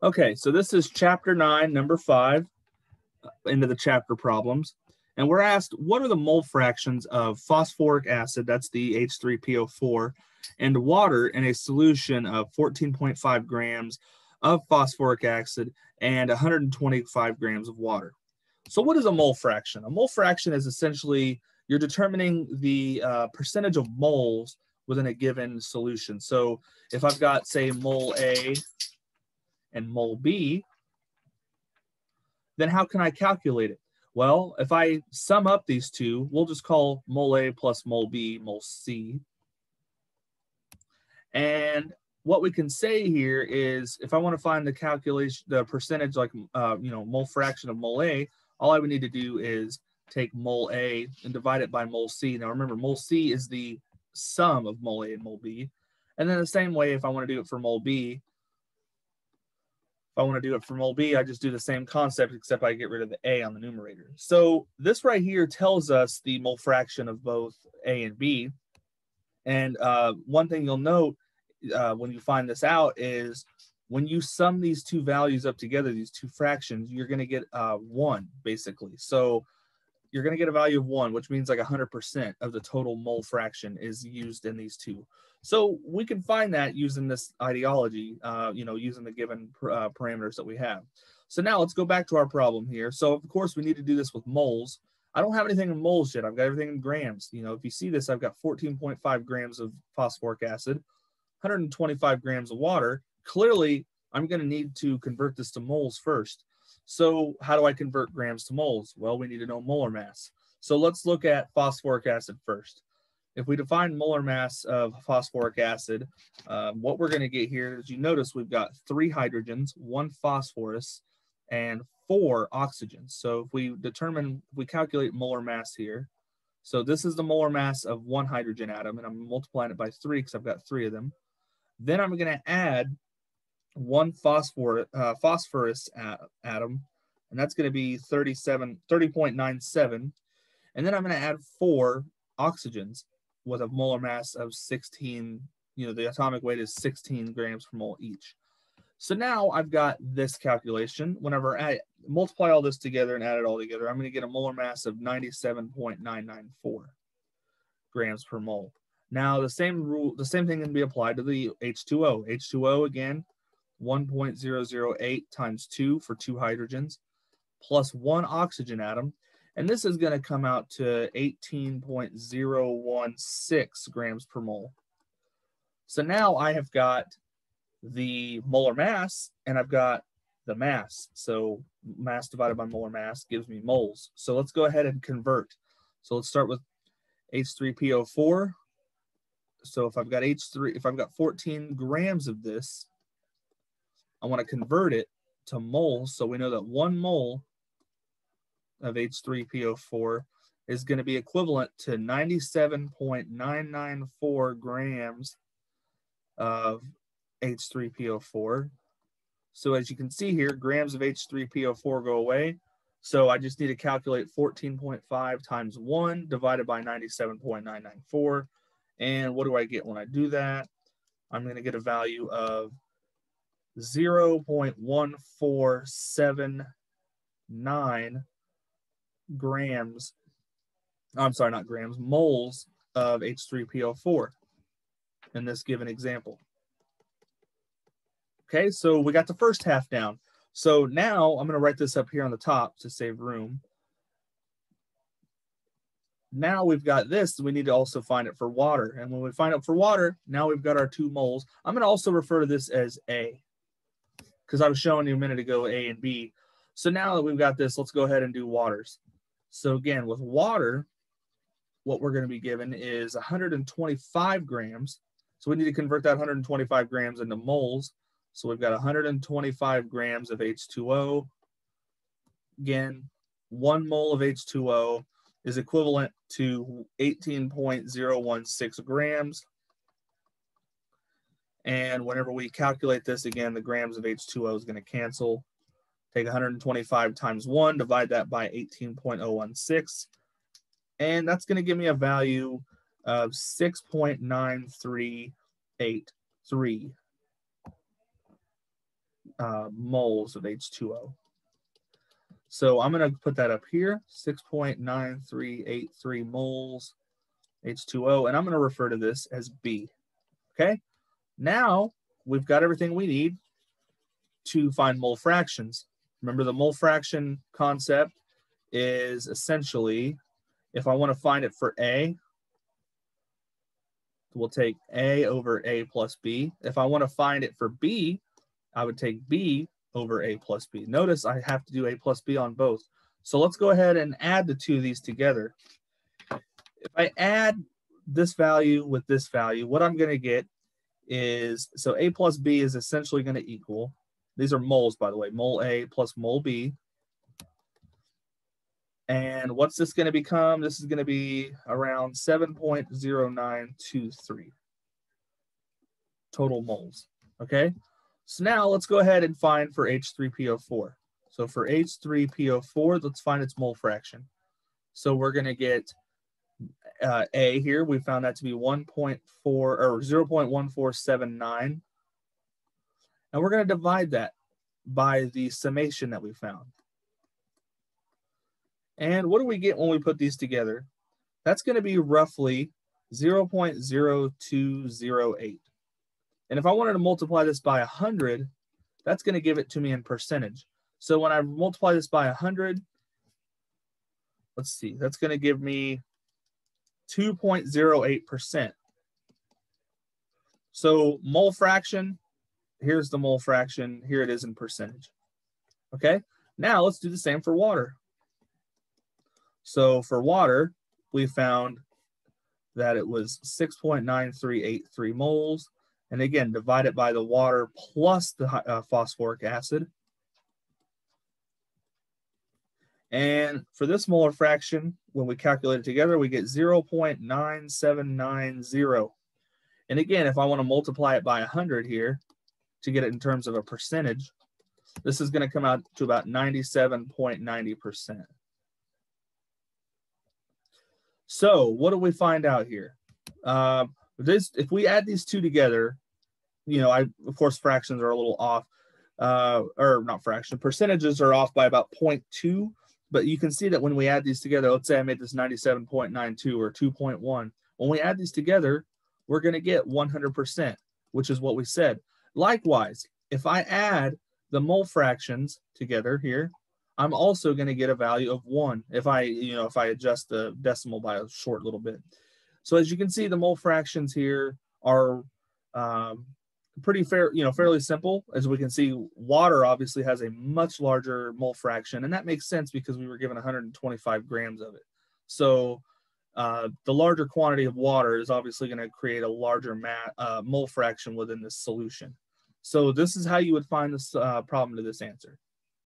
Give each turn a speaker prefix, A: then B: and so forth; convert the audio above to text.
A: Okay, so this is chapter 9, number 5, into the chapter problems. And we're asked, what are the mole fractions of phosphoric acid, that's the H3PO4, and water in a solution of 14.5 grams of phosphoric acid and 125 grams of water? So what is a mole fraction? A mole fraction is essentially you're determining the percentage of moles within a given solution. So if I've got, say, mole A and mole B, then how can I calculate it? Well, if I sum up these two, we'll just call mole A plus mole B mole C. And what we can say here is if I want to find the calculation, the percentage, like, mole fraction of mole A, all I would need to do is take mole A and divide it by mole C. Now remember, mole C is the sum of mole A and mole B. And then the same way, if I want to do it for mole B, I just do the same concept, except I get rid of the A on the numerator. So this right here tells us the mole fraction of both A and B. And one thing you'll note when you find this out is when you sum these two values up together, these two fractions, you're going to get 1, basically. So you're going to get a value of 1, which means like 100% of the total mole fraction is used in these two. So we can find that using this ideology, using the given parameters that we have. So now let's go back to our problem here. So of course we need to do this with moles. I don't have anything in moles yet. I've got everything in grams. If you see this, I've got 14.5 grams of phosphoric acid, 125 grams of water. Clearly, I'm going to need to convert this to moles first. So how do I convert grams to moles? Well, we need to know molar mass. So let's look at phosphoric acid first. If we define molar mass of phosphoric acid, what we're going to get here is, you notice we've got 3 hydrogens, 1 phosphorus, and 4 oxygens. So if we calculate molar mass here, so this is the molar mass of 1 hydrogen atom, and I'm multiplying it by 3 because I've got 3 of them. Then I'm going to add 1 phosphorus atom, and that's going to be 30.97. And then I'm going to add 4 oxygens with a molar mass of 16. The atomic weight is 16 grams per mole each. So now I've got this calculation. Whenever I multiply all this together and add it all together, I'm going to get a molar mass of 97.994 grams per mole. Now the same thing can be applied to the H2O. H2O again, 1.008 times 2 for 2 hydrogens, plus 1 oxygen atom. And this is going to come out to 18.016 grams per mole. So now I have got the molar mass and I've got the mass. So mass divided by molar mass gives me moles. So let's go ahead and convert. So let's start with H3PO4. So if I've got 14 grams of this, I want to convert it to moles. So we know that 1 mole of H3PO4 is going to be equivalent to 97.994 grams of H3PO4. So as you can see here, grams of H3PO4 go away. So I just need to calculate 14.5 times 1 divided by 97.994. And what do I get when I do that? I'm going to get a value of 0.1479 grams, moles of H3PO4 in this given example. Okay, so we got the first half down. So now I'm going to write this up here on the top to save room. Now we've got this, we need to also find it for water. And when we find it for water, now we've got our 2 moles. I'm going to also refer to this as A, because I was showing you a minute ago A and B. So now that we've got this, let's go ahead and do waters. So again, with water, what we're going to be given is 125 grams. So we need to convert that 125 grams into moles. So we've got 125 grams of H2O. Again, 1 mole of H2O is equivalent to 18.016 grams. And whenever we calculate this, again, the grams of H2O is going to cancel. Take 125 times 1, divide that by 18.016. And that's going to give me a value of 6.9383 moles of H2O. So I'm going to put that up here, 6.9383 moles H2O, and I'm going to refer to this as B. Okay, now we've got everything we need to find mole fractions. Remember, the mole fraction concept is essentially, if I want to find it for A, we'll take A over A plus B. If I want to find it for B, I would take B over A plus B. Notice I have to do A plus B on both. So let's go ahead and add the two of these together. If I add this value with this value, what I'm going to get is, so A plus B is essentially going to equal, these are moles, by the way, mole A plus mole B. And what's this going to become? This is going to be around 7.0923 total moles. Okay, so now let's go ahead and find for H3PO4. So for H3PO4, let's find its mole fraction. So we're going to get A here. We found that to be 1.4 or 0.1479. And we're going to divide that by the summation that we found. And what do we get when we put these together? That's going to be roughly 0.0208. And if I wanted to multiply this by 100, that's going to give it to me in percentage. So when I multiply this by 100, let's see, that's going to give me 2.08%. So mole fraction, here's the mole fraction, here it is in percentage. Okay, now let's do the same for water. So for water, we found that it was 6.9383 moles. And again, divide it by the water plus the phosphoric acid. And for this molar fraction, when we calculate it together, we get 0.9790. And again, if I want to multiply it by 100 here to get it in terms of a percentage, this is going to come out to about 97.90%. So what do we find out here? If we add these two together, you know, of course, fractions are a little off, or not fraction, percentages are off by about 0.2, but you can see that when we add these together, let's say I made this 97.92 or 2.1. When we add these together, we're going to get 100%, which is what we said. Likewise, if I add the mole fractions together here, I'm also going to get a value of 1 if I adjust the decimal by a short little bit. So as you can see, the mole fractions here are pretty fairly simple. As we can see, water obviously has a much larger mole fraction, and that makes sense because we were given 125 grams of it. So the larger quantity of water is obviously going to create a larger mole fraction within this solution. So this is how you would find this problem to this answer.